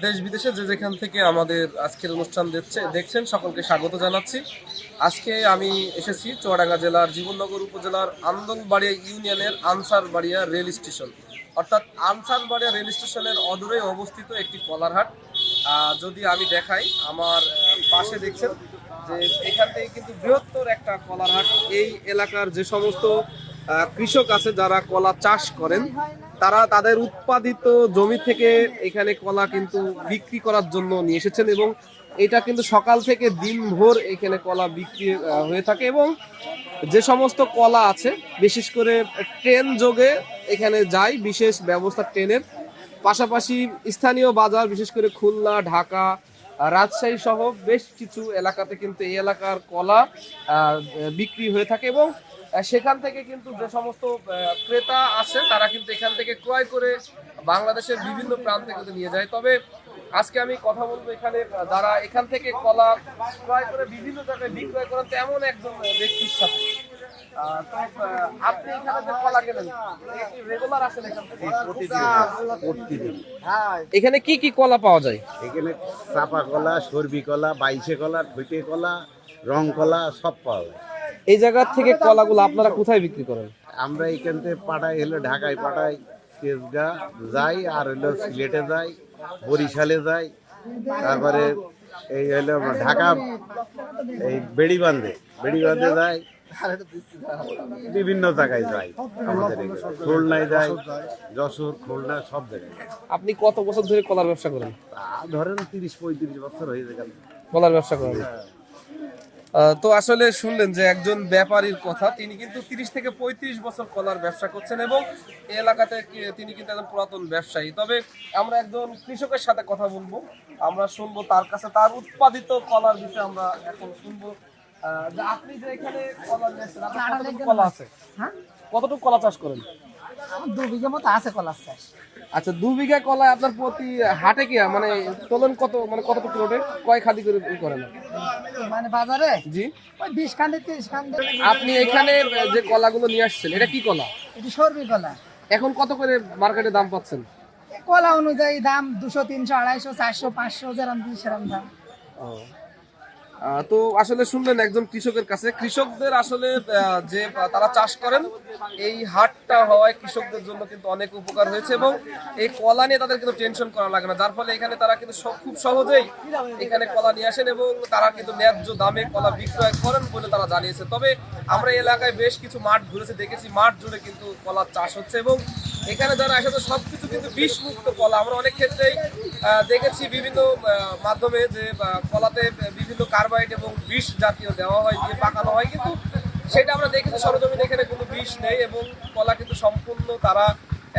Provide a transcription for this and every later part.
দেশ বিদেশে যে যেখান থেকে আমাদের আজকের অনুষ্ঠান দেখছেন সকলকে স্বাগত জানাচ্ছি। আজকে আমি এসেছি চুয়াডাঙ্গা জেলার জীবননগর উপজেলার আন্দোলবাড়িয়া ইউনিয়নের আনসারবাড়িয়া রেল স্টেশন, অর্থাৎ আনসারবাড়িয়া রেল স্টেশনের অদূরে অবস্থিত একটি কলারহাট। যদি আমি দেখাই, আমার পাশে দেখছেন যে এখান থেকে কিন্তু বৃহত্তর একটা কলারহাট। এই এলাকার যে সমস্ত কৃষক আছে যারা কলা চাষ করেন, তারা তাদের উৎপাদিত জমি থেকে এখানে কলা কিন্তু বিক্রি করার জন্য নিয়ে এসেছেন এবং এটা কিন্তু সকাল থেকে দিনভর এখানে কলা বিক্রি হয়ে থাকে। এবং যে সমস্ত কলা আছে বিশেষ করে ট্রেন যোগে এখানে যায়, বিশেষ ব্যবস্থা ট্রেনের, পাশাপাশি স্থানীয় বাজার বিশেষ করে খুলনা, ঢাকা, রাজশাহী সহ বেশ কিছু এলাকাতে কিন্তু এই এলাকার কলা বিক্রি হয়ে থাকে এবং সেখান থেকে কিন্তু যে সমস্ত ক্রেতা আছে তারা কিন্তু এখান থেকে ক্রয় করে বাংলাদেশের বিভিন্ন প্রান্তে কিন্তু নিয়ে যায়। তবে আজকে আমি কথা বলবো এখানে যারা এখান থেকে কলা ক্রয় করে বিভিন্ন জায়গায় বিক্রয় করেন তেমন একজন ব্যক্তির সাথে। আপনি এখানে যে কলা কেনেন, রেগুলার আসেন এখান থেকে? প্রতিদিন। এখানে কি কি কলা পাওয়া যায়? এখানে চাপা কলা, সর্বি কলা, বাইশে কলা, ঠইটে কলা, রং কলা সব পাওয়া যায়। এই জায়গা থেকে কলাগুলো আপনারা কোথায় বিক্রি করেন? আমরা এখান থেকে পাঠাই, হলো ঢাকায় পাঠাই, তেজগাঁ যাই, আর হলো সিলেটে যাই, বরিশালে যাই, তারপরে এই হলো ঢাকা এই বেড়িবান্ধে যাই, বিভিন্ন জায়গায় যাই। আমাদের খুলনায় যাই, যশোর, খুলনা সব জায়গায়। আপনি কত বছর ধরে কলার ব্যবসা করেন? তা ধরেন 30-35 বছর হয়ে গেল কলার ব্যবসা করেন। তো আসলে শুনলেন যে একজন ব্যাপারীর কথা, তিনি কিন্তু 30 থেকে 35 বছর কলার ব্যবসা করছেন এবং এই এলাকাতে তিনি কিন্তু একজন পুরাতন ব্যবসায়ী। তবে আমরা একজন কৃষকের সাথে কথা বলবো, আমরা শুনবো তার কাছে তার উৎপাদিত কলার বিষয়ে আমরা এখন শুনবো। যে আপনি যে এখানে কলা নিয়েছেন, আপনার কতটুকু কলা আছে? কতটুকু কলা চাষ করেন? 2 বিঘা মতো আছে কলার চাষ। আচ্ছা, 2 বিঘা কলা আপনার প্রতি হাটে কি মানে তোলেন কত, মানে কতটুকু লোটে, কয় খাদি করে করেন মানে বাজারে? জি, ওই 20 খান্ডে 30 খান্ডে। আপনি এখানে যে কলাগুলো নিয়ে আসছেন, এটা কি কলা? এটি সরবি কলা। এখন কত করে মার্কেটে দাম পাচ্ছেন? কলা অনুযায়ী দাম 200, 300, 250, 400, 500 যেরকম দিই সেরকম দাম। তো আসলে শুনলেন একজন কৃষকের কাছে, কৃষকদের আসলে যে তারা চাষ করেন, এই হাটটা হওয়ায় কৃষকদের জন্য কিন্তু অনেক উপকার হয়েছে এবং এই কলা নিয়ে তাদের কিন্তু টেনশন করা লাগে না, যার ফলে এখানে তারা কিন্তু খুব সহজেই এখানে কলা নিয়ে আসেন এবং তারা কিন্তু ন্যায্য দামে কলা বিক্রয় করেন বলে তারা জানিয়েছে। তবে আমরা এই এলাকায় বেশ কিছু মাঠ ঘুরেছে, দেখেছি মাঠ জুড়ে কিন্তু কলার চাষ হচ্ছে এবং এখানে যারা আসে সবকিছু কিন্তু বিষ মুক্ত কলা। আমরা অনেক ক্ষেত্রেই দেখেছি বিভিন্ন মাধ্যমে যে কলাতে বিভিন্ন কার্বাইড এবং বিষ জাতীয় দেওয়া হয়, দিয়ে পাকানো হয়, কিন্তু সেটা আমরা দেখেছি সরজমিনে এখানে কোনো বিষ নেই এবং কলা কিন্তু সম্পূর্ণ তারা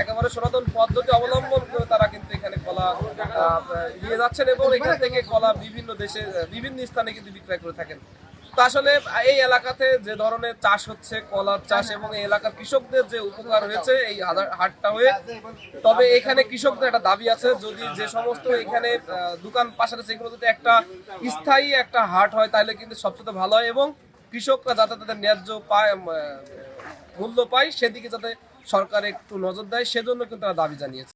একেবারে সনাতন পদ্ধতি অবলম্বন করে তারা কিন্তু এখানে কলা নিয়ে যাচ্ছেন এবং এখান থেকে কলা বিভিন্ন দেশে বিভিন্ন স্থানে কিন্তু বিক্রয় করে থাকেন। তো আসলে এই এলাকাতে যে ধরনের চাষ হচ্ছে কলার চাষ এবং এই এলাকার কৃষকদের যে উপকার হয়েছে এই হাটটা হয়ে, তবে এখানে কৃষকদের একটা দাবি আছে, যদি যে সমস্ত এখানে দোকান পাশে সেগুলো যদি একটা স্থায়ী একটা হাট হয় তাহলে কিন্তু সবচেয়ে ভালো হয় এবং কৃষকরা যাতে তাদের ন্যায্য মূল্য পায় সেদিকে যাতে সরকার একটু নজর দেয়, সেজন্য কিন্তু তারা দাবি জানিয়েছে।